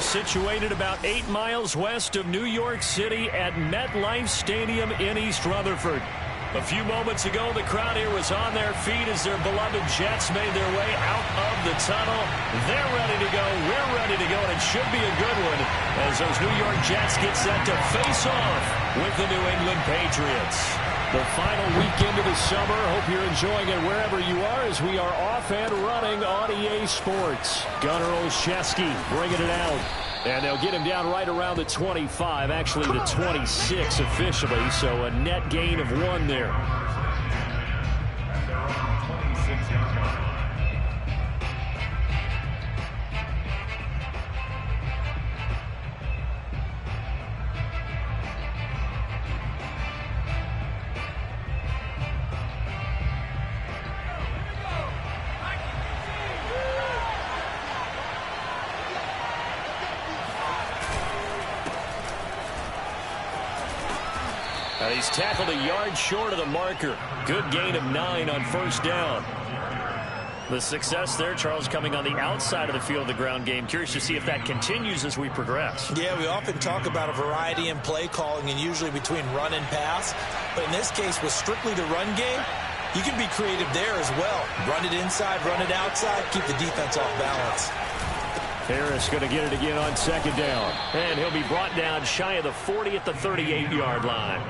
situated about 8 miles west of New York City at MetLife Stadium in East Rutherford. A few moments ago, the crowd here was on their feet as their beloved Jets made their way out of the tunnel. They're ready to go. We're ready to go, and it should be a good one as those New York Jets get set to face off with the New England Patriots. The final weekend of the summer. Hope you're enjoying it wherever you are as we are off and running on EA Sports. Gunnar Olszewski bringing it out. And they'll get him down right around the 25, actually the 26 officially, so a net gain of 1 there. He's tackled a yard short of the marker. Good gain of 9 on first down. The success there, Charles, coming on the outside of the field of the ground game. Curious to see if that continues as we progress. Yeah, we often talk about a variety in play calling and usually between run and pass. But in this case, with strictly the run game, you can be creative there as well. Run it inside, run it outside, keep the defense off balance. Harris going to get it again on second down. And he'll be brought down shy of the 40 at the 38-yard line.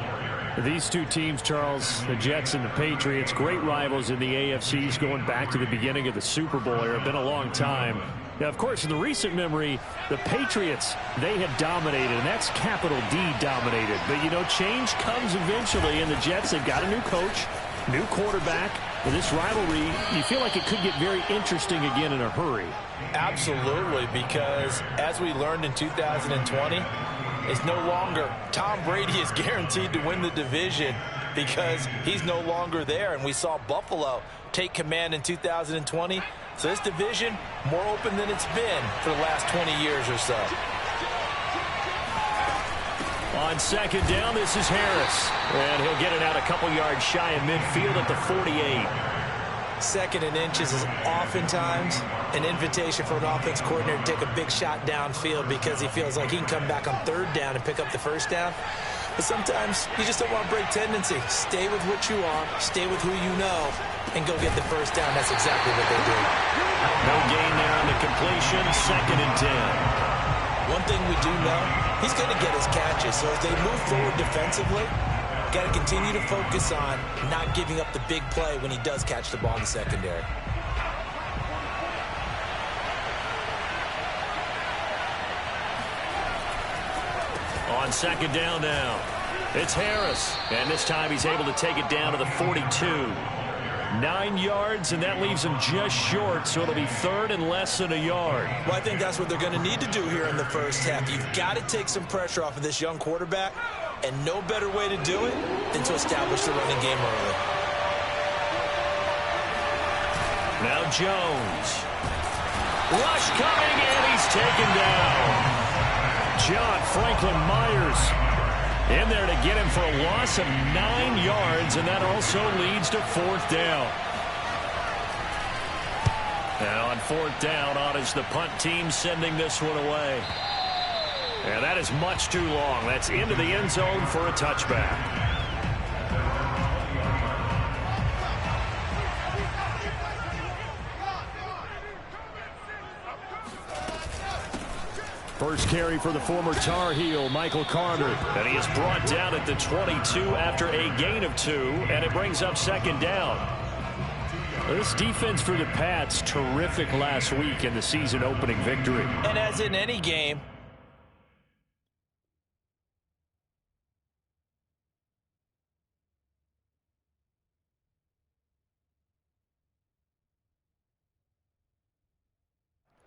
These two teams, Charles, the Jets and the Patriots, great rivals in the AFCs going back to the beginning of the Super Bowl era. Been a long time. Now, of course, in the recent memory, the Patriots, they have dominated, and that's capital D dominated. But, you know, change comes eventually, and the Jets, they've got a new coach, new quarterback. With this rivalry, you feel like it could get very interesting again in a hurry. Absolutely, because as we learned in 2020, it's no longer Tom Brady is guaranteed to win the division because he's no longer there. And we saw Buffalo take command in 2020. So this division, more open than it's been for the last 20 years or so. On second down, this is Harris. And he'll get it out a couple yards shy of midfield at the 48. Second and inches is oftentimes an invitation for an offense coordinator to take a big shot downfield because he feels like he can come back on third down and pick up the first down. But sometimes you just don't want to break tendency. Stay with what you are, stay with who you know, and go get the first down. That's exactly what they did. No gain there on the completion, second and 10. One thing we do know, he's going to get his catches. So as they move forward defensively, got to continue to focus on not giving up the big play when he does catch the ball in the secondary. On second down now, it's Harris. And this time he's able to take it down to the 42. 9 yards, and that leaves him just short, so it'll be third and less than a yard. Well, I think that's what they're going to need to do here in the first half. You've got to take some pressure off of this young quarterback, and no better way to do it than to establish the running game early. Now Jones. Rush coming, and he's taken down. John Franklin Myers in there to get him for a loss of 9 yards, and that also leads to fourth down. And on fourth down, on is the punt team sending this one away. And that is much too long. That's into the end zone for a touchback. First carry for the former Tar Heel, Michael Carter. And he is brought down at the 22 after a gain of 2, and it brings up second down. This defense for the Pats, terrific last week in the season opening victory. And as in any game,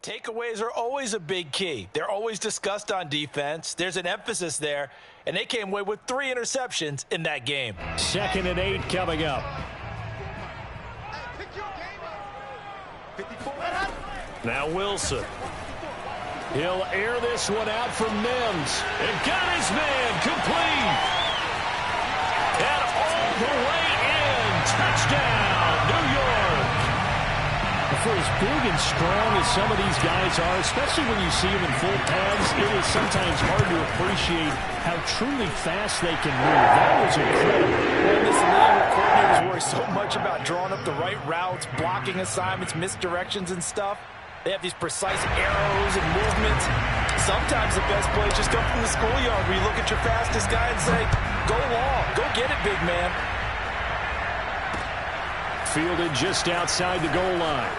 takeaways are always a big key. They're always discussed on defense. There's an emphasis there, and they came away with 3 interceptions in that game. Second and 8 coming up. Now Wilson. He'll air this one out for Mims. And got his man complete. And all the way in. Touchdown, New York. A for as big and strong as some of these guys are, especially when you see them in full pads, it is sometimes hard to appreciate how truly fast they can move. That was incredible. Well, in this league, where coordinators worry so much about drawing up the right routes, blocking assignments, misdirections and stuff, they have these precise arrows and movements. Sometimes the best plays just come from the schoolyard where you look at your fastest guy and say, go long, go get it, big man. Fielded just outside the goal line.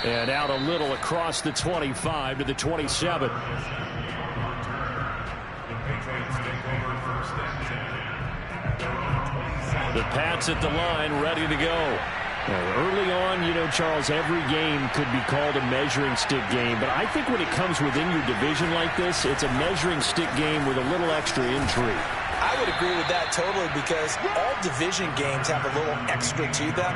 And out a little across the 25 to the 27. The Pats at the line, ready to go. Now, early on, you know, Charles, every game could be called a measuring stick game. But I think when it comes within your division like this, it's a measuring stick game with a little extra intrigue. I would agree with that totally because all division games have a little extra to them.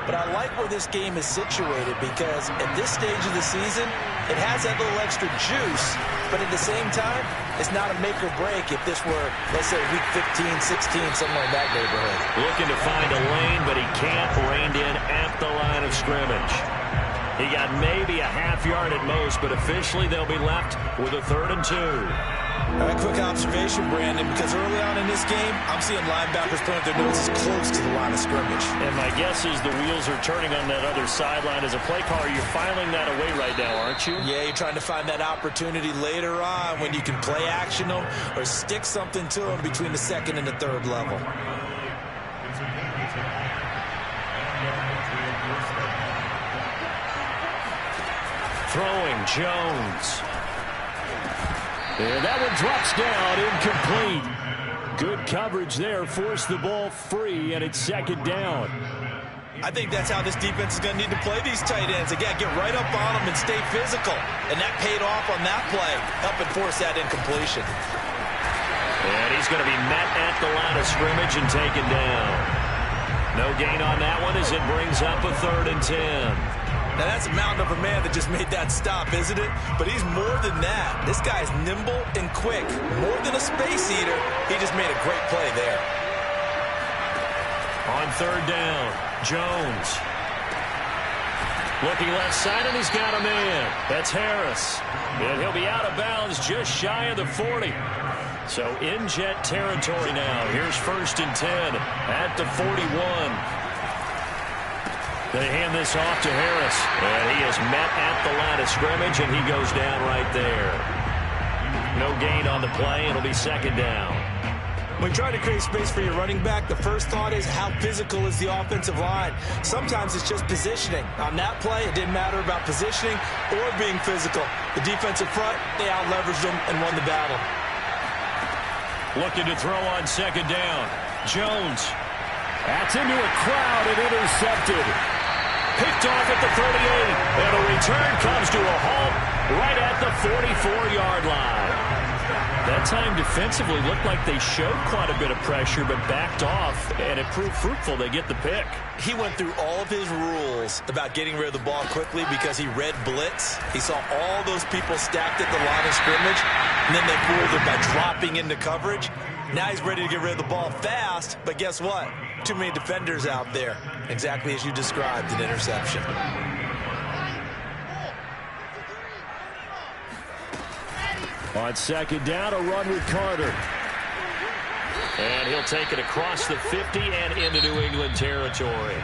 But I like where this game is situated because at this stage of the season, it has that little extra juice. But at the same time, it's not a make or break if this were, let's say, week 15, 16, somewhere in that neighborhood. Looking to find a lane, but he can't. Reined in at the line of scrimmage. He got maybe a half yard at most, but officially they'll be left with a 3rd and 2. A quick observation, Brandon, because early on in this game, I'm seeing linebackers putting their noses close to the line of scrimmage. And my guess is the wheels are turning on that other sideline. As a play caller, you're filing that away right now, aren't you? Yeah, you're trying to find that opportunity later on when you can play action them or stick something to them between the 2nd and the 3rd level. Throwing, Jones. And that one drops down, incomplete. Good coverage there, forced the ball free, and it's 2nd down. I think that's how this defense is going to need to play these tight ends. Again, get right up on them and stay physical. And that paid off on that play, helping force that incompletion. And he's going to be met at the line of scrimmage and taken down. No gain on that one as it brings up a 3rd and 10. Now, that's a mountain of a man that just made that stop, isn't it? But he's more than that. This guy's nimble and quick. More than a space eater, he just made a great play there. On 3rd down, Jones. Looking left side, and he's got a man. That's Harris. And he'll be out of bounds just shy of the 40. So in jet territory now. Here's 1st and 10 at the 41. They hand this off to Harris, and he is met at the line of scrimmage, and he goes down right there. No gain on the play. It'll be 2nd down. When trying to create space for your running back, the first thought is how physical is the offensive line. Sometimes it's just positioning. On that play, it didn't matter about positioning or being physical. The defensive front, they out-leveraged them and won the battle. Looking to throw on 2nd down. Jones. That's into a crowd and intercepted. Picked off at the 38, and a return comes to a halt right at the 44-yard line. That time defensively looked like they showed quite a bit of pressure, but backed off, and it proved fruitful. They get the pick. He went through all of his rules about getting rid of the ball quickly because he read blitz. He saw all those people stacked at the line of scrimmage, and then they fooled him by dropping into coverage. Now he's ready to get rid of the ball fast, but guess what? Too many defenders out there. Exactly as you described, an interception. On 2nd down, a run with Carter. And he'll take it across the 50 and into New England territory.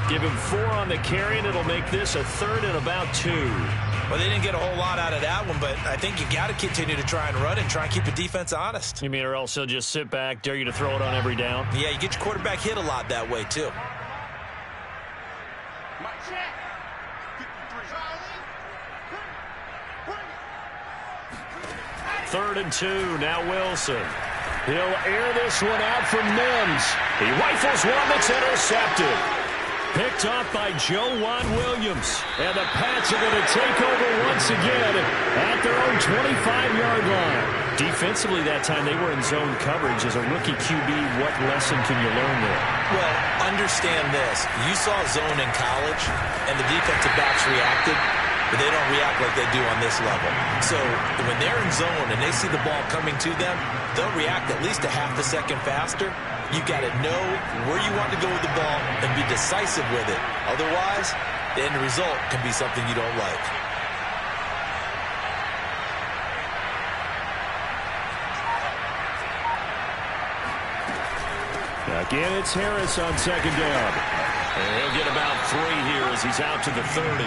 Give him 4 on the carry, and it'll make this a 3rd and about 2. Well, they didn't get a whole lot out of that one, but I think you got to continue to try and run and try and keep the defense honest. You mean or else he'll just sit back, dare you to throw it on every down? Yeah, you get your quarterback hit a lot that way, too. Third and 2, now Wilson. He'll air this one out from Mims. He rifles one that's intercepted. Picked off by Joejuan Williams. And the Pats are going to take over once again at their own 25-yard line. Defensively that time, they were in zone coverage. As a rookie QB, what lesson can you learn there? Well, understand this. You saw zone in college, and the defensive backs reacted, but they don't react like they do on this level. So when they're in zone and they see the ball coming to them, they'll react at least a half a second faster. You've got to know where you want to go with the ball and be decisive with it. Otherwise, the end result can be something you don't like. Again, it's Harris on second down. And he'll get about 3 here as he's out to the 30.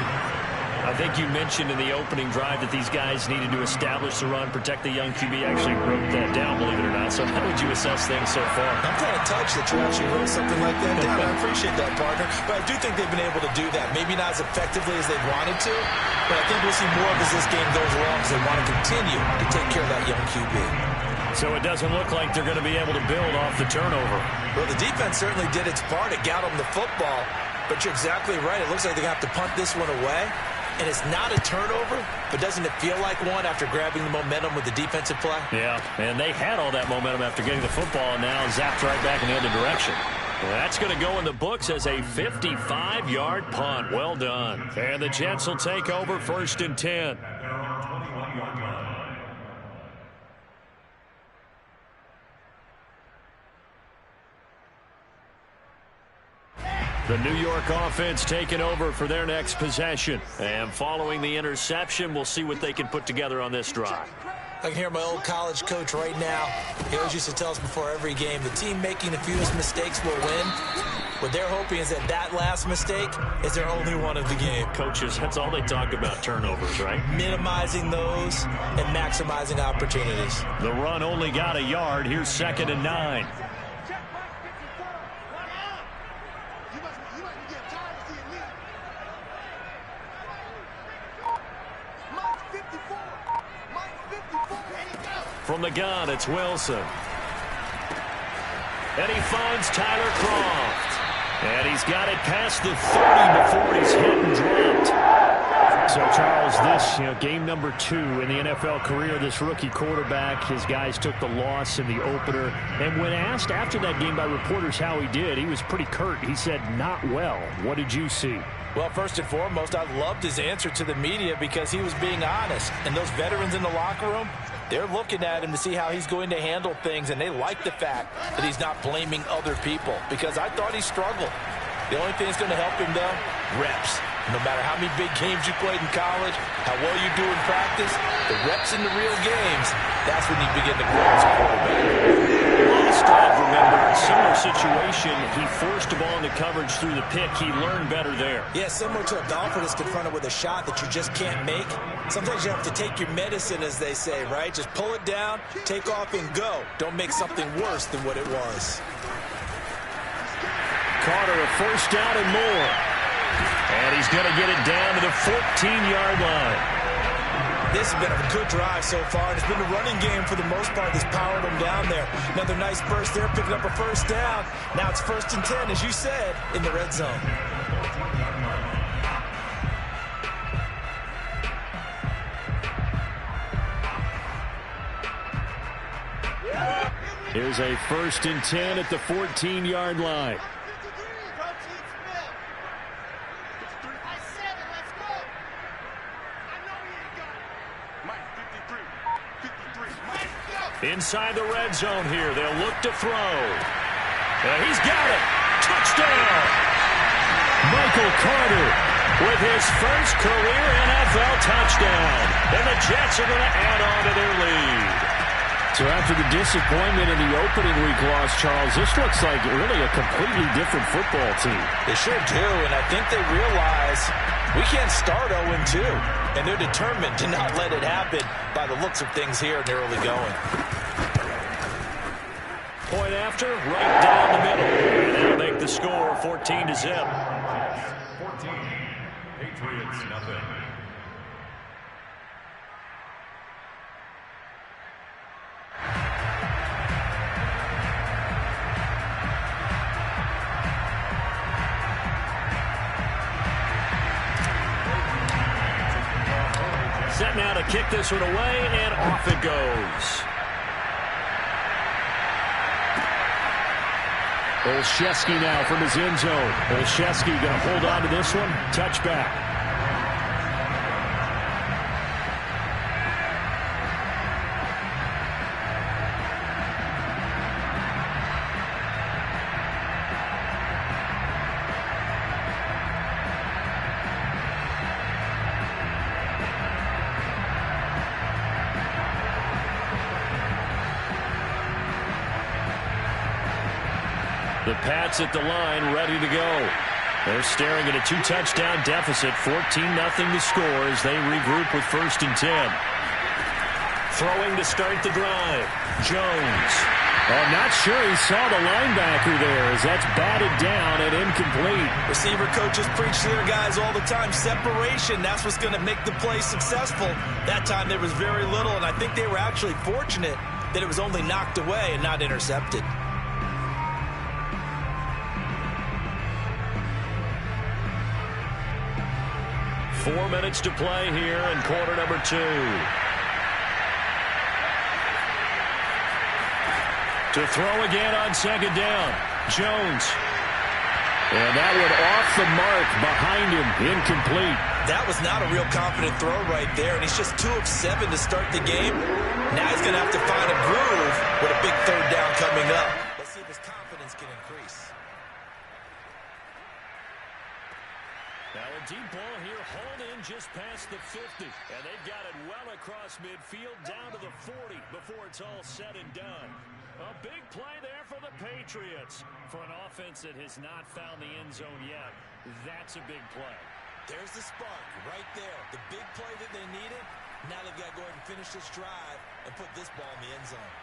I think you mentioned in the opening drive that these guys needed to establish the run, protect the young QB. Actually wrote that down, believe it or not. So how would you assess things so far? I'm kind of touched that you actually wrote something like that down. I appreciate that, partner. But I do think they've been able to do that. Maybe not as effectively as they wanted to, but I think we'll see more of as this game goes along because they want to continue to take care of that young QB. So it doesn't look like they're going to be able to build off the turnover. Well, the defense certainly did its part. It got them the football. But you're exactly right. It looks like they're going to have to punt this one away. And it's not a turnover, but doesn't it feel like one after grabbing the momentum with the defensive play? Yeah, and they had all that momentum after getting the football and now zapped right back in the other direction. Well, that's going to go in the books as a 55-yard punt. Well done. And the Jets will take over 1st and 10. The New York offense taking over for their next possession. And following the interception, we'll see what they can put together on this drive. I can hear my old college coach right now. He always used to tell us before every game, the team making the fewest mistakes will win. What they're hoping is that that last mistake is their only one of the game. Coaches, that's all they talk about, turnovers, right? Minimizing those and maximizing opportunities. The run only got a yard. Here's 2nd and 9. From the gun, it's Wilson. And he finds Tyler Croft. And he's got it past the 30 before he's hit and dropped. So, Charles, this, game number 2 in the NFL career, this rookie quarterback, his guys took the loss in the opener. And when asked after that game by reporters how he did, he was pretty curt. He said, not well. What did you see? Well, first and foremost, I loved his answer to the media because he was being honest. And those veterans in the locker room, they're looking at him to see how he's going to handle things, and they like the fact that he's not blaming other people because I thought he struggled. The only thing that's going to help him, though, reps. No matter how many big games you played in college, how well you do in practice, the reps in the real games, that's when you begin to grow as a quarterback. Last drive, remember, similar situation. He forced the ball into coverage through the pick. He learned better there. Yeah, similar to a golfer that's confronted with a shot that you just can't make. Sometimes you have to take your medicine, as they say, right? Just pull it down, take off, and go. Don't make something worse than what it was. Carter, a 1st down and more. And he's going to get it down to the 14-yard line. This has been a good drive so far. It's been a running game for the most part that's powered them down there. Another nice burst there, picking up a 1st down. Now it's 1st and 10, as you said, in the red zone. Here's a 1st and 10 at the 14-yard line. Inside the red zone here. They'll look to throw. He's got it. Touchdown. Michael Carter with his first career NFL touchdown. And the Jets are going to add on to their lead. So after the disappointment in the opening week loss, Charles, this looks like really a completely different football team. They sure do, and I think they realize we can't start 0-2, and they're determined to not let it happen by the looks of things here in the early going. Point after, right down the middle. And that'll make the score 14-0. 14, Patriots, nothing. Set now to kick this one away, and off it goes. Olszewski now from his end zone. Olszewski going to hold on to this one. Touchback. The Pats at the line, ready to go. They're staring at a 2-touchdown deficit, 14-0 the score as they regroup with 1st and 10. Throwing to start the drive, Jones. I'm not sure he saw the linebacker there as that's batted down and incomplete. Receiver coaches preach to their guys all the time. Separation, that's what's going to make the play successful. That time there was very little, and I think they were actually fortunate that it was only knocked away and not intercepted. Four minutes to play here in quarter number 2. To throw again on 2nd down. Jones. And that one off the mark behind him. Incomplete. That was not a real confident throw right there, and he's just 2 of 7 to start the game. Now he's going to have to find a groove with a big 3rd down coming up. Let's see if his confidence can increase. Now a deep ball here, hauled in just past the 50. And they've got it well across midfield, down to the 40 before it's all said and done. A big play there for the Patriots. For an offense that has not found the end zone yet, that's a big play. There's the spark right there. The big play that they needed. Now they've got to go ahead and finish this drive and put this ball in the end zone.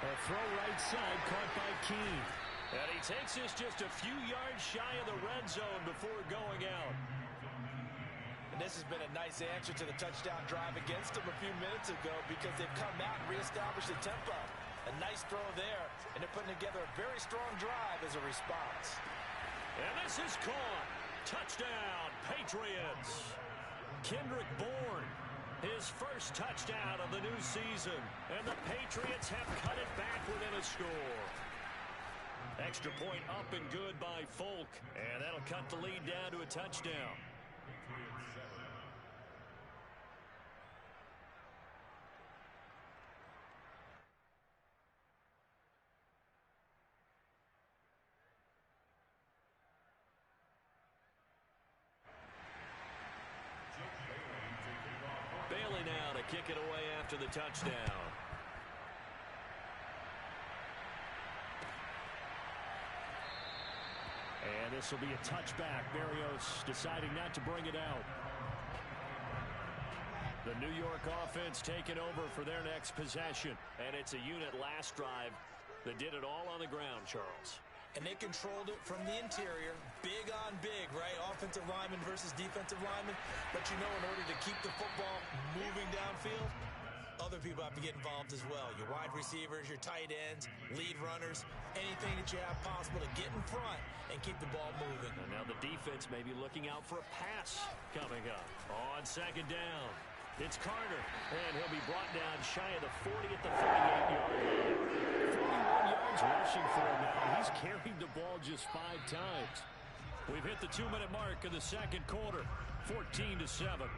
A throw right side caught by Keene. And he takes this just a few yards shy of the red zone before going out. And this has been a nice answer to the touchdown drive against them a few minutes ago because they've come out and reestablished the tempo. A nice throw there, and they're putting together a very strong drive as a response. And this is caught. Touchdown, Patriots. Kendrick Bourne, his first touchdown of the new season. And the Patriots have cut it back within a score. Extra point up and good by Folk. And that'll cut the lead down to a touchdown. Bailey now to kick it away after the touchdown. And this will be a touchback. Berrios deciding not to bring it out. The New York offense taking over for their next possession. And it's a unit last drive that did it all on the ground, Charles. And they controlled it from the interior. Big on big, right? Offensive lineman versus defensive lineman. But you know, in order to keep the football moving downfield, other people have to get involved as well. Your wide receivers, your tight ends, lead runners, anything that you have possible to get in front and keep the ball moving. And now the defense may be looking out for a pass coming up. On 2nd down, it's Carter. And he'll be brought down shy of the 40 at the 38-yard line. 41 yards rushing for him now. He's carried the ball just 5 times. We've hit the 2-minute mark of the second quarter. 14-7.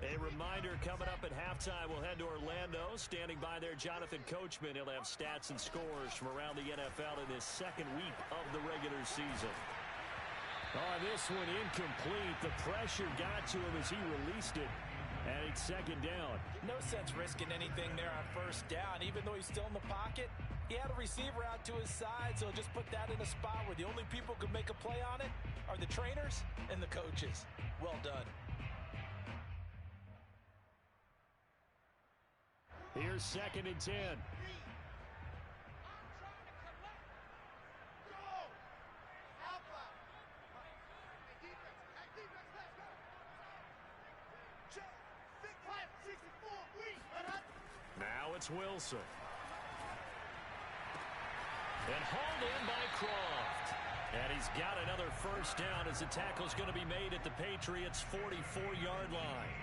A reminder coming up at halftime, we'll head to Orlando. Standing by there, Jonathan Coachman. He'll have stats and scores from around the NFL in this second week of the regular season. Oh, this one incomplete. The pressure got to him as he released it. And it's 2nd down. No sense risking anything there on 1st down. Even though he's still in the pocket, he had a receiver out to his side, so just put that in a spot where the only people who could make a play on it are the trainers and the coaches. Well done. Here's 2nd and 10. Now it's Wilson. And hauled in by Croft. And he's got another 1st down as the tackle's going to be made at the Patriots' 44-yard line.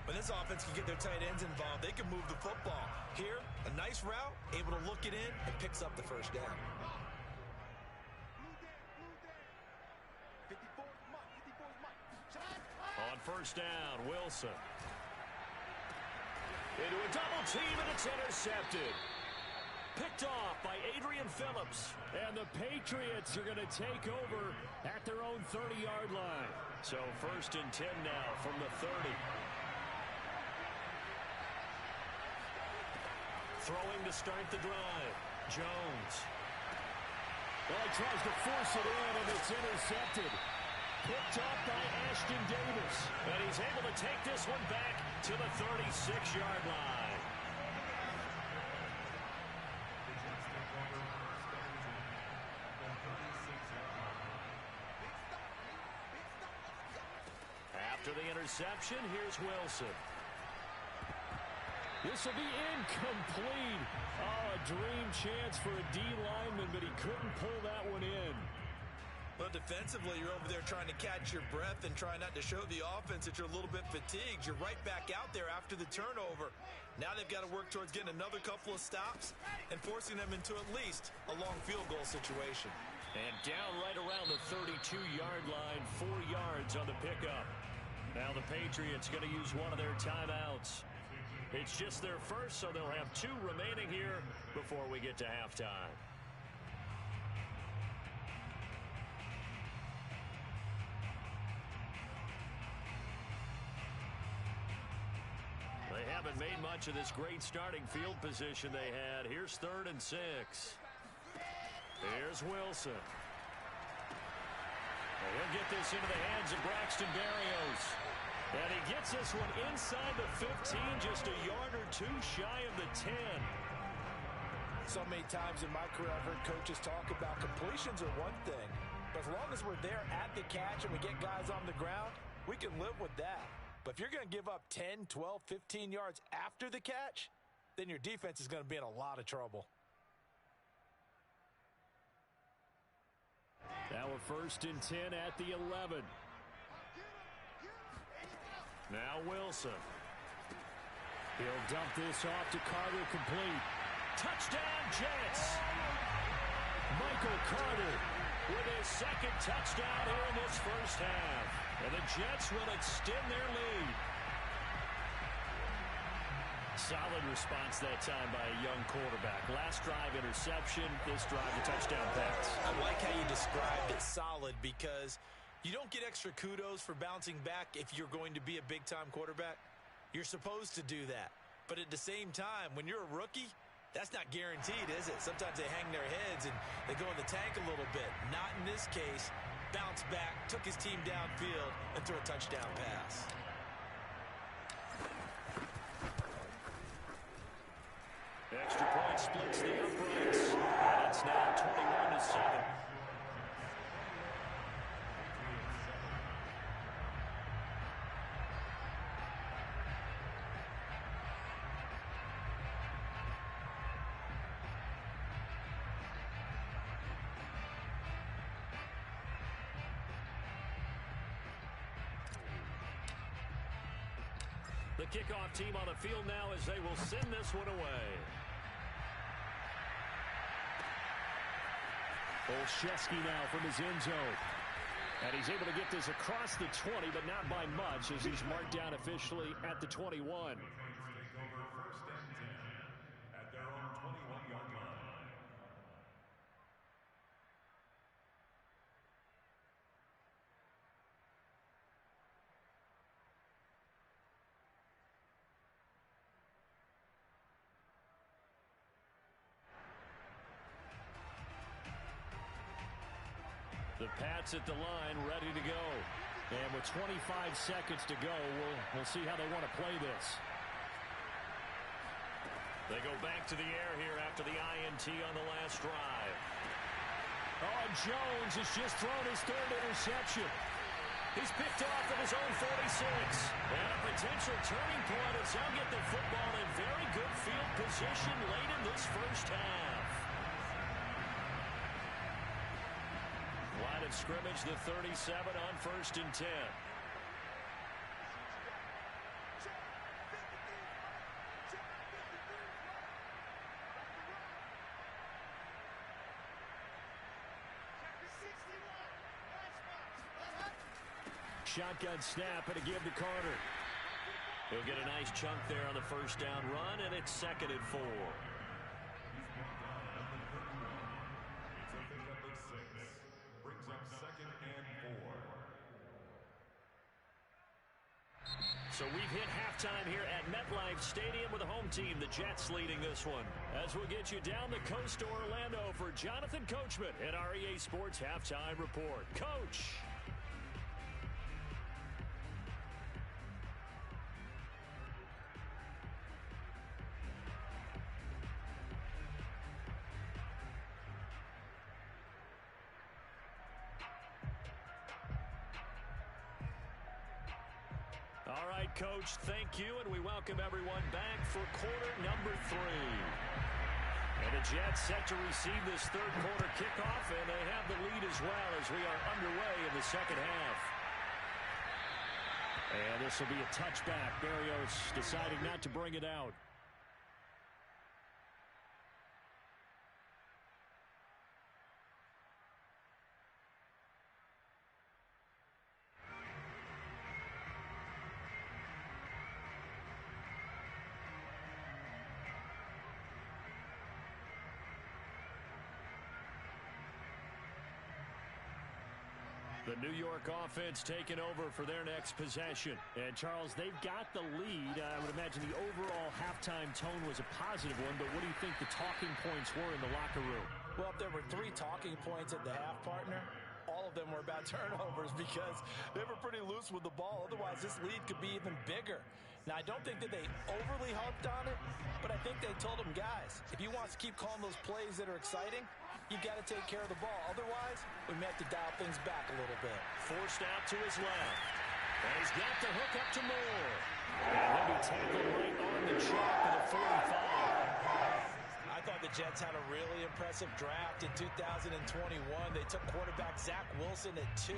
When this offense can get their tight ends involved, they can move the football. Here, a nice route, able to look it in, and picks up the 1st down. On 1st down, Wilson. Into a double team, and it's intercepted. Picked off by Adrian Phillips. And the Patriots are going to take over at their own 30-yard line. So 1st and 10 now from the 30. Throwing to start the drive. Jones. Well, he tries to force it in, and it's intercepted. Picked off by Ashton Davis. And he's able to take this one back to the 36-yard line. After the interception, here's Wilson. This will be incomplete. Oh, a dream chance for a D lineman, but he couldn't pull that one in. Well, defensively, you're over there trying to catch your breath and try not to show the offense that you're a little bit fatigued. You're right back out there after the turnover. Now they've got to work towards getting another couple of stops and forcing them into at least a long field goal situation. And down right around the 32-yard line, 4 yards on the pickup. Now the Patriots going to use one of their timeouts. It's just their first, so they'll have 2 remaining here before we get to halftime. They haven't made much of this great starting field position they had. Here's 3rd and 6. Here's Wilson. He'll get this into the hands of Braxton Berrios. And he gets this one inside the 15, just a yard or 2 shy of the 10. So many times in my career, I've heard coaches talk about completions are one thing. But as long as we're there at the catch and we get guys on the ground, we can live with that. But if you're going to give up 10, 12, 15 yards after the catch, then your defense is going to be in a lot of trouble. Now a 1st and 10 at the 11. Now Wilson. He'll dump this off to Carter, complete. Touchdown, Jets! Michael Carter with his 2nd touchdown here in this first half. And the Jets will extend their lead. Solid response that time by a young quarterback. Last drive interception, this drive a touchdown pass. I like how you described it, solid, because you don't get extra kudos for bouncing back if you're going to be a big-time quarterback. You're supposed to do that. But at the same time, when you're a rookie, that's not guaranteed, is it? Sometimes they hang their heads and they go in the tank a little bit. Not in this case. Bounced back, took his team downfield, and threw a touchdown pass. Extra point splits the uprights. And it's now 21-7. The kickoff team on the field now as they will send this one away. Olszewski now from his end zone. And he's able to get this across the 20, but not by much as he's marked down officially at the 21. Take over 1st and 10 at their own 21-yard line. The Pats at the line, ready to go. And with 25 seconds to go, we'll see how they want to play this. They go back to the air here after the INT on the last drive. Oh, Jones has just thrown his 3rd interception. He's picked off at his own 46. And a potential turning point as he'll get the football in very good field position late in this first half. Line of scrimmage, the 37 on 1st and 10. Shotgun snap and a give to Carter. He'll get a nice chunk there on the 1st down run, and it's 2nd and 4. So we've hit halftime here at MetLife Stadium with the home team, the Jets, leading this one. As we'll get you down the coast to Orlando for Jonathan Coachman at our EA Sports Halftime Report. Coach. All right, Coach, thank you, and we welcome everyone back for quarter number 3. And the Jets set to receive this third quarter kickoff, and they have the lead as well as we are underway in the second half. And this will be a touchback. Berrios deciding not to bring it out. The New York offense taking over for their next possession. And, Charles, they've got the lead. I would imagine the overall halftime tone was a positive one, but what do you think the talking points were in the locker room? Well, if there were 3 talking points at the half, partner, all of them were about turnovers because they were pretty loose with the ball. Otherwise, this lead could be even bigger. Now, I don't think that they overly harped on it, but I think they told them, guys, if you want to keep calling those plays that are exciting, you've got to take care of the ball. Otherwise, we may have to dial things back a little bit. Forced out to his left. And he's got the hook up to Moore. And he'll be tackled right on the chalk of the 45. I thought the Jets had a really impressive draft in 2021. They took quarterback Zach Wilson at 2.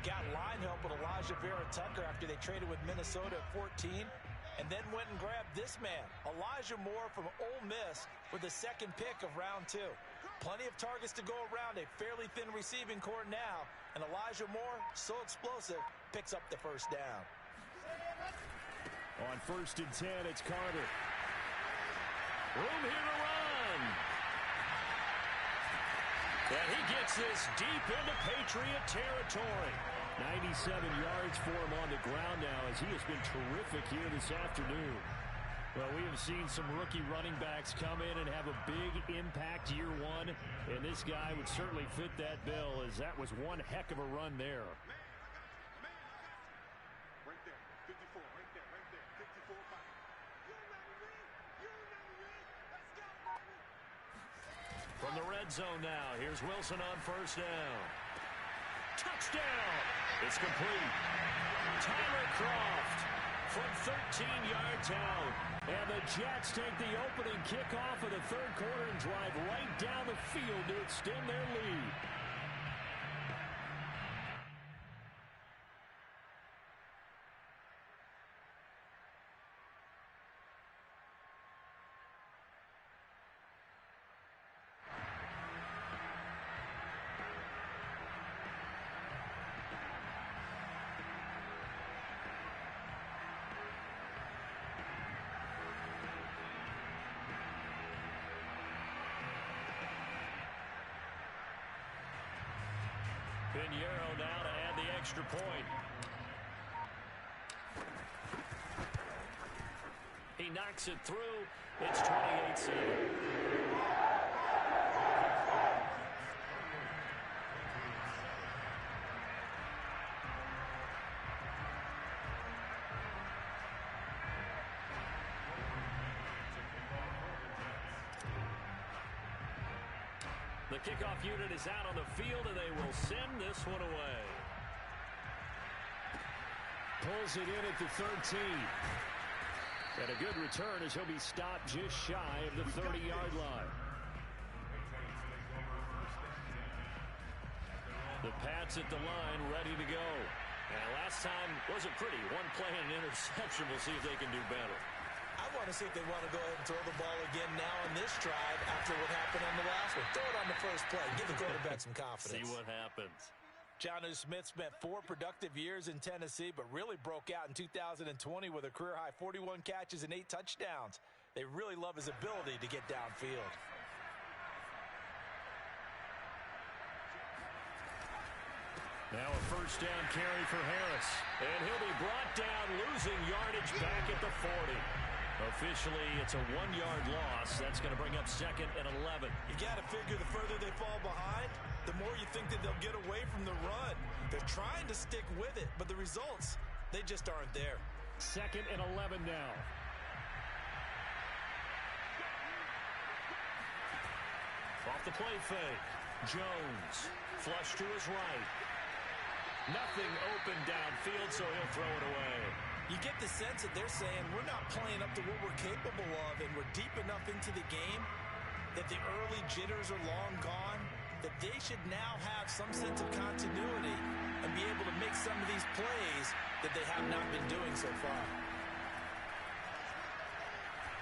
Got line help with Elijah Vera-Tucker after they traded with Minnesota at 14. And then went and grabbed this man, Elijah Moore from Ole Miss, with the second pick of round 2. Plenty of targets to go around, a fairly thin receiving core now. And Elijah Moore, so explosive, picks up the first down. On 1st and 10, it's Carter. Room here to run. And he gets this deep into Patriot territory. 97 yards for him on the ground now as he has been terrific here this afternoon. Well, we have seen some rookie running backs come in and have a big impact year one, and this guy would certainly fit that bill as that was one heck of a run there. Right there, 54, right there, 54, 5. From the red zone now, here's Wilson on 1st down. Touchdown! It's complete. Tyler Croft from 13 yards out. And the Jets take the opening kickoff of the third quarter and drive right down the field to extend their lead. Pinheiro now to add the extra point. He knocks it through. It's 28-7. The kickoff unit is out on the field, and they will send this one away. Pulls it in at the 13. And a good return as he'll be stopped just shy of the 30-yard line. The Pats at the line, ready to go. And last time wasn't pretty. One play and an interception. We'll see if they can do better. I want to see if they want to go ahead and throw the ball again now on this drive after what happened on the last one. Throw it on the first play. Give the quarterback some confidence. See what happens. Jonnu Smith spent 4 productive years in Tennessee, but really broke out in 2020 with a career-high 41 catches and 8 touchdowns. They really love his ability to get downfield. Now a first down carry for Harris. And he'll be brought down, losing yardage back at the 40. Officially, it's a 1-yard loss. That's going to bring up 2nd and 11. You got to figure the further they fall behind, the more you think that they'll get away from the run. They're trying to stick with it, but the results, they just aren't there. 2nd and 11 now. Off the play fake. Jones, flush to his right. Nothing open downfield, so he'll throw it away. You get the sense that they're saying we're not playing up to what we're capable of, and we're deep enough into the game that the early jitters are long gone, that they should now have some sense of continuity and be able to make some of these plays that they have not been doing so far.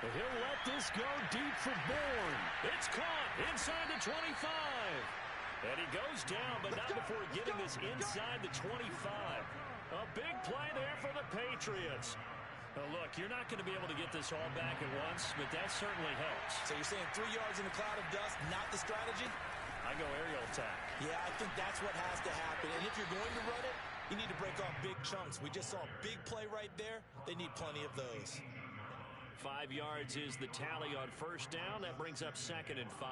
But he'll let this go deep for Bourne. It's caught inside the 25. And he goes down, but not before getting this inside the 25. A big play there for the Patriots. Now look, you're not going to be able to get this all back at once, but that certainly helps. So you're saying 3 yards in a cloud of dust, not the strategy? I go aerial attack. Yeah, I think that's what has to happen. And if you're going to run it, you need to break off big chunks. We just saw a big play right there. They need plenty of those. 5 yards is the tally on first down. That brings up 2nd and 5.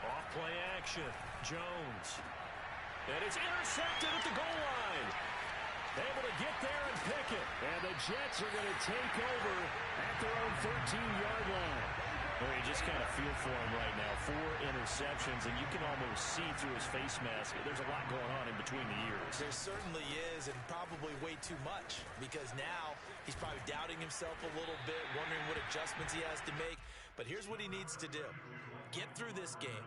Off-play action. Jones. And it's intercepted at the goal line. Able to get there and pick it. And the Jets are going to take over at their own 13-yard line. Well, you just kind of feel for him right now. 4 interceptions, and you can almost see through his face mask. There's a lot going on in between the ears. There certainly is, and probably way too much, because now he's probably doubting himself a little bit, wondering what adjustments he has to make. But here's what he needs to do. Get through this game.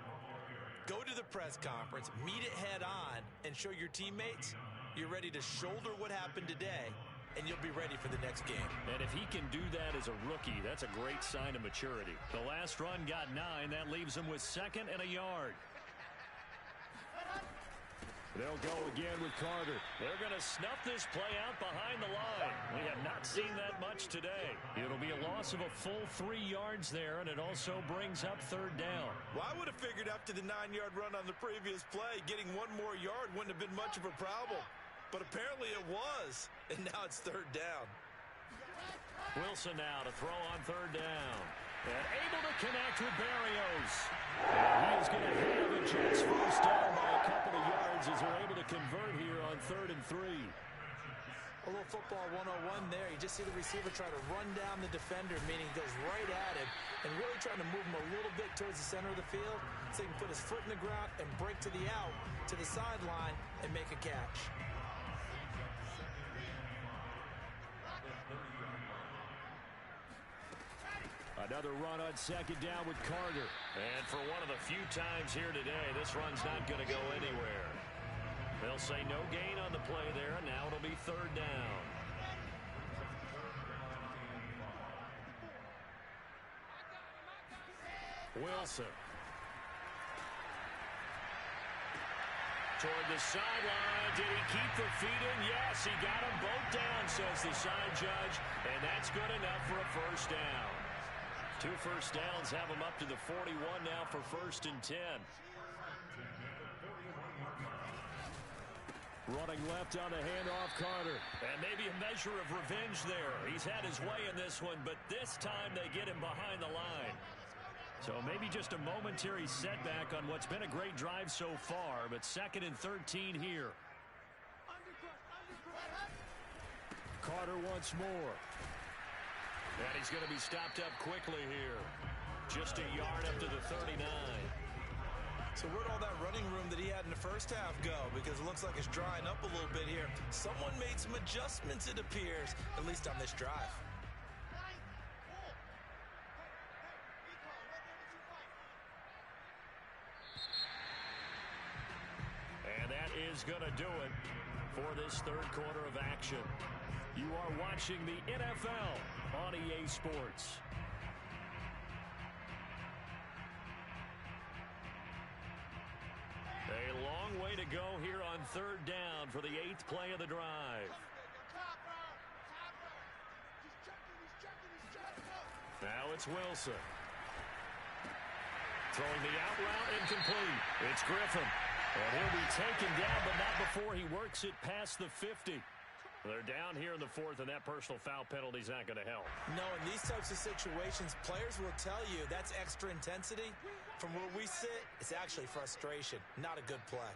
Go to the press conference, meet it head on, and show your teammates you're ready to shoulder what happened today, and you'll be ready for the next game. And if he can do that as a rookie, that's a great sign of maturity. The last run got 9. That leaves him with 2nd and a yard. They'll go again with Carter. They're going to snuff this play out behind the line. We have not seen that much today. It'll be a loss of a full 3 yards there, and it also brings up 3rd down. Well, I would have figured after the 9-yard run on the previous play, getting 1 more yard wouldn't have been much of a problem. But apparently it was, and now it's 3rd down. Wilson now to throw on 3rd down. And able to connect with Barrios. And he is going to have the Jets first down by a couple of yards as they're able to convert here on 3rd and 3. A little football 101 there. You just see the receiver try to run down the defender, meaning he goes right at him and really trying to move him a little bit towards the center of the field so he can put his foot in the ground and break to the out, to the sideline, and make a catch. Another run on 2nd down with Carter. And for one of the few times here today, this run's not going to go anywhere. They'll say no gain on the play there, and now it'll be 3rd down. Wilson. Toward the sideline. Did he keep the feet in? Yes, he got them both down, says the side judge. And that's good enough for a first down. 2 first downs have him up to the 41 now for 1st and 10. Running left on the handoff, Carter. And maybe a measure of revenge there. He's had his way in this one, but this time they get him behind the line. So maybe just a momentary setback on what's been a great drive so far, but 2nd and 13 here. Carter once more. And he's going to be stopped up quickly here. Just a yard up to the 39. So where'd all that running room that he had in the first half go? Because it looks like it's drying up a little bit here. Someone made some adjustments, it appears, at least on this drive. And that is going to do it for this 3rd quarter of action. You are watching the NFL on EA Sports. A long way to go here on 3rd down for the 8th play of the drive. Now it's Wilson. Throwing the out route, incomplete. It's Griffin. And he'll be taken down, but not before he works it past the 50. They're down here in the fourth, and that personal foul penalty is not going to help. No, in these types of situations, players will tell you that's extra intensity. From where we sit, it's actually frustration. Not a good play.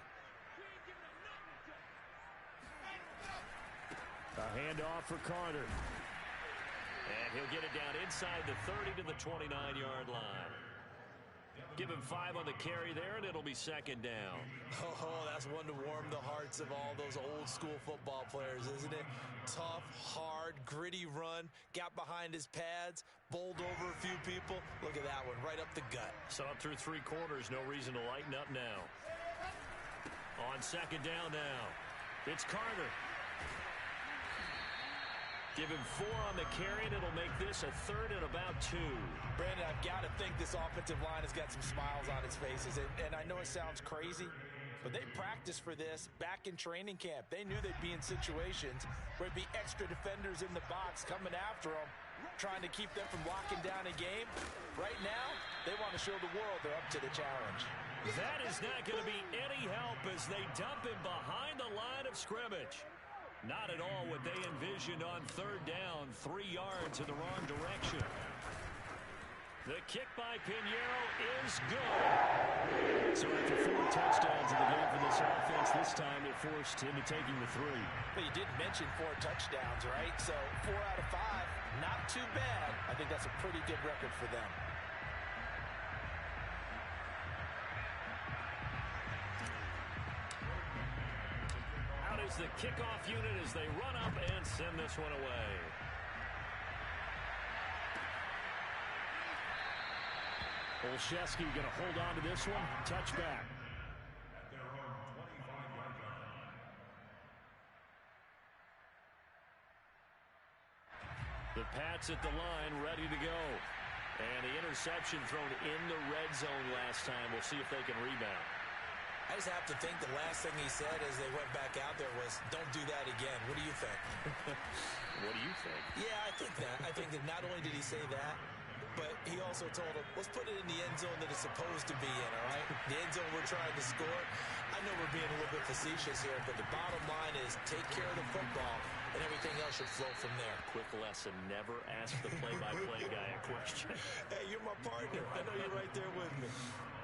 A handoff for Carter. And he'll get it down inside the 30 to the 29-yard line. Give him 5 on the carry there, and it'll be second down. Oh, that's one to warm the hearts of all those old-school football players, isn't it? Tough, hard, gritty run, got behind his pads, bowled over a few people. Look at that one, right up the gut. Saw it through 3 quarters, no reason to lighten up now. On second down now, it's Carter. Give him 4 on the carry, and it'll make this a 3rd and about 2. Brandon, I've got to think this offensive line has got some smiles on its faces. And I know it sounds crazy, but they practiced for this back in training camp. They knew they'd be in situations where there'd be extra defenders in the box coming after them, trying to keep them from locking down a game. Right now, they want to show the world they're up to the challenge. That is not going to be any help as they dump him behind the line of scrimmage. Not at all what they envisioned on 3rd down, 3 yards in the wrong direction. The kick by Pinheiro is good. So after 4 touchdowns in the game for this offense, this time it forced into taking the 3. But you did mention 4 touchdowns, right? So 4 out of 5, not too bad. I think that's a pretty good record for them. Is the kickoff unit as they run up and send this one away. Olszewski going to hold on to this one. Touchback. At their own 25-yard line. The Pats at the line, ready to go. And the interception thrown in the red zone last time. We'll see if they can rebound. I just have to think the last thing he said as they went back out there was, don't do that again. What do you think? What do you think? Yeah, I think that. I think that not only did he say that, but he also told him, let's put it in the end zone that it's supposed to be in, all right? The end zone we're trying to score. I know we're being a little bit facetious here, but the bottom line is take care of the football, and everything else should flow from there. Quick lesson, never ask the play-by-play guy a question. Hey, you're my partner. I know you're right there with me.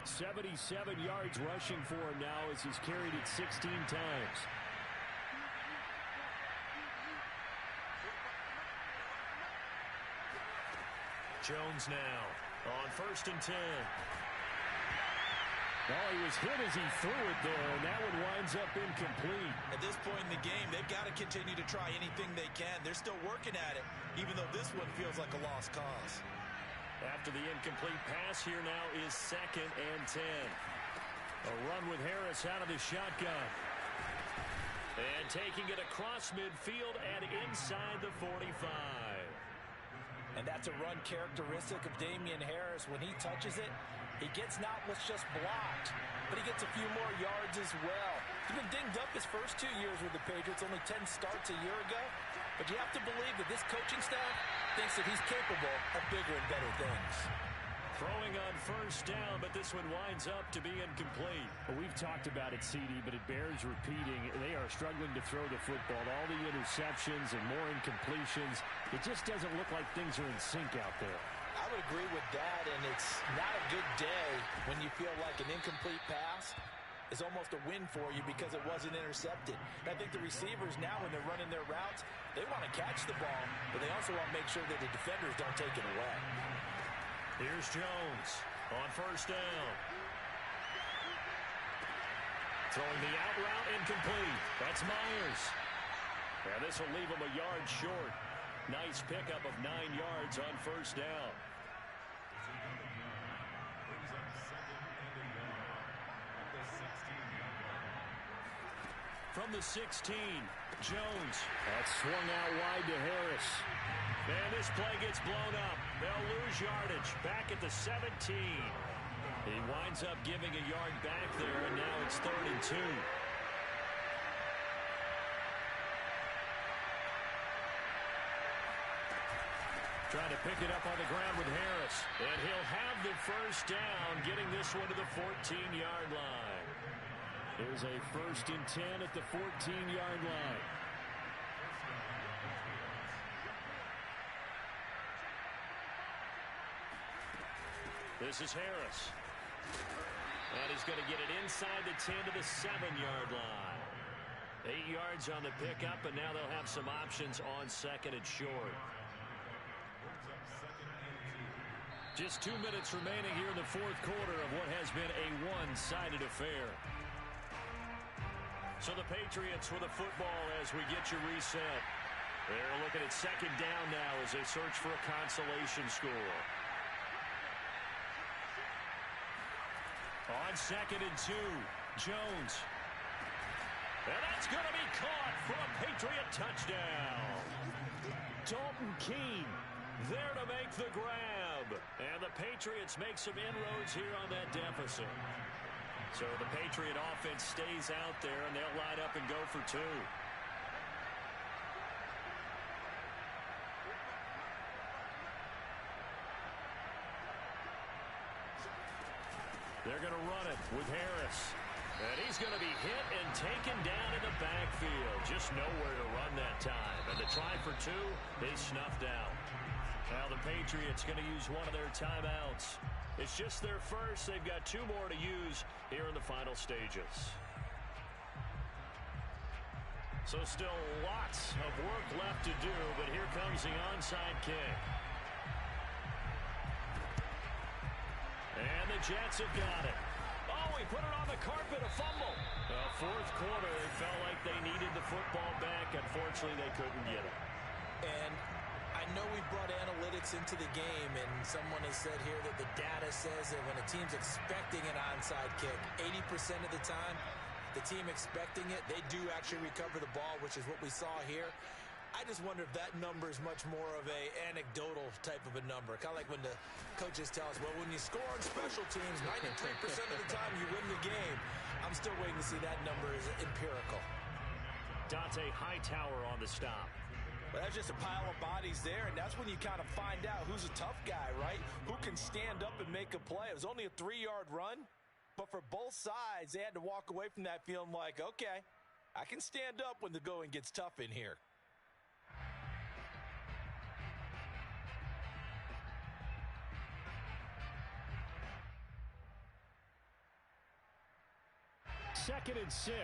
77 yards rushing for him now as he's carried it 16 times. Jones now on 1st and 10. Oh, he was hit as he threw it there, and that one winds up incomplete. At this point in the game, they've got to continue to try anything they can. They're still working at it, even though this one feels like a lost cause. After the incomplete pass, here now is 2nd and 10. A run with Harris out of the shotgun. And taking it across midfield and inside the 45. And that's a run characteristic of Damian Harris. When he touches it, he gets not what's just blocked, but he gets a few more yards as well. He's been dinged up his first 2 years with the Patriots, only 10 starts a year ago. But you have to believe that this coaching staff thinks that he's capable of bigger and better things. Throwing on 1st down, but this one winds up to be incomplete. Well, we've talked about it, CD, but it bears repeating. They are struggling to throw the football. All the interceptions and more incompletions. It just doesn't look like things are in sync out there. I would agree with that, and it's not a good day when you feel like an incomplete pass is almost a win for you because it wasn't intercepted. And I think the receivers now, when they're running their routes, they want to catch the ball, but they also want to make sure that the defenders don't take it away. Here's Jones on 1st down. Throwing the out route incomplete. That's Myers. And this will leave him a yard short. Nice pickup of 9 yards on 1st down. Brings up 2nd and a yard at the 16-yard line. From the 16, Jones. That's swung out wide to Harris. And this play gets blown up. They'll lose yardage back at the 17. He winds up giving a yard back there, and now it's 3rd and 2. Trying to pick it up on the ground with Harris. And he'll have the first down, getting this one to the 14-yard line. There's a 1st and 10 at the 14-yard line. This is Harris. And he's going to get it inside the 10 to the 7-yard line. 8 yards on the pickup, and now they'll have some options on 2nd and short. Just 2 minutes remaining here in the 4th quarter of what has been a one-sided affair. So the Patriots with the football as we get you reset. They're looking at 2nd down now as they search for a consolation score. On 2nd and 2, Jones. And that's going to be caught for a Patriot touchdown. Dalton Keene there to make the grab. And the Patriots make some inroads here on that deficit. So the Patriot offense stays out there, and they'll line up and go for 2. They're going to run it with Harris. And he's going to be hit and taken down in the backfield. Just nowhere to run that time. And the try for 2 is snuffed out. Now the Patriots going to use one of their timeouts. It's just their first. They've got 2 more to use here in the final stages. So still lots of work left to do, but here comes the onside kick. And the Jets have got it. Oh, he put it on the carpet, a fumble. 4th quarter, it felt like they needed the football back. Unfortunately, they couldn't get it. And I know we brought analytics into the game, and someone has said here that the data says that when a team's expecting an onside kick, 80% of the time, the team expecting it, they do actually recover the ball, which is what we saw here. I just wonder if that number is much more of a anecdotal type of a number. Kind of like when the coaches tell us, well, when you score on special teams, 93% of the time you win the game. I'm still waiting to see that number is empirical. Dante Hightower on the stop. Well, that's just a pile of bodies there, and that's when you kind of find out who's a tough guy, right? Who can stand up and make a play. It was only a 3-yard run, but for both sides, they had to walk away from that feeling like, okay, I can stand up when the going gets tough in here. Second and 6.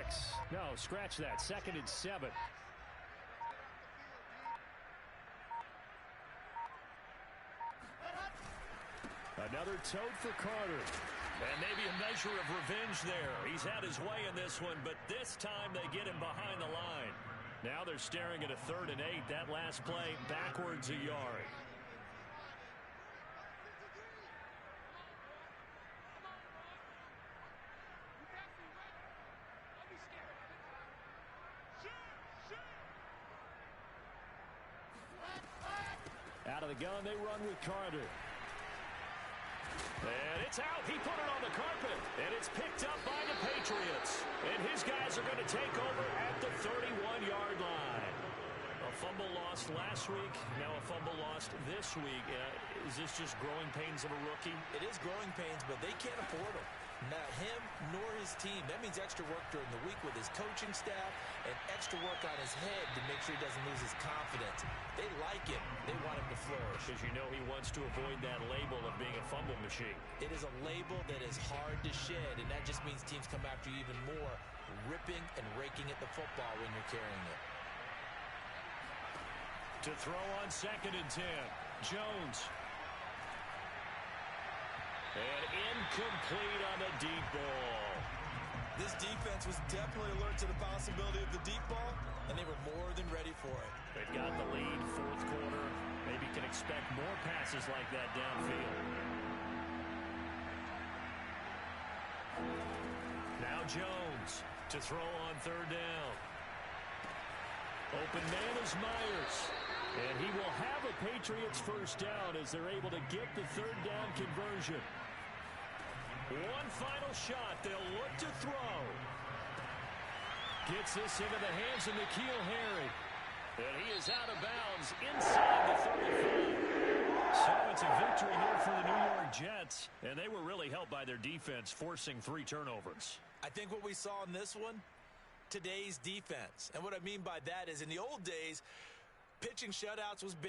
No, scratch that. 2nd and 7. Another tote for Carter. And maybe a measure of revenge there. He's had his way in this one, but this time they get him behind the line. Now they're staring at a 3rd and 8. That last play, backwards a yard. Out of the gun, they run with Carter. And it's out. He put it on the carpet. And it's picked up by the Patriots. And his guys are going to take over at the 31-yard line. A fumble lost last week. Now a fumble lost this week. Is this just growing pains of a rookie? It is growing pains, but they can't afford them. Not him nor his team. That means extra work during the week with his coaching staff and extra work on his head to make sure he doesn't lose his confidence. They like him. They want him to flourish. Because you know he wants to avoid that label of being a fumble machine. It is a label that is hard to shed, and that just means teams come after you even more, ripping and raking at the football when you're carrying it. To throw on 2nd and 10, Jones. And incomplete on the deep ball. This defense was definitely alert to the possibility of the deep ball, and they were more than ready for it. They've got the lead, 4th quarter. Maybe can expect more passes like that downfield. Now Jones to throw on 3rd down. Open man is Myers. And he will have a Patriots first down as they're able to get the 3rd down conversion. One final shot. They'll look to throw. Gets this into the hands of N'Keal Harry. And he is out of bounds inside the 35. So it's a victory here for the New York Jets, and they were really helped by their defense, forcing 3 turnovers. I think what we saw in this one, today's defense. And what I mean by that is in the old days, pitching shutouts was big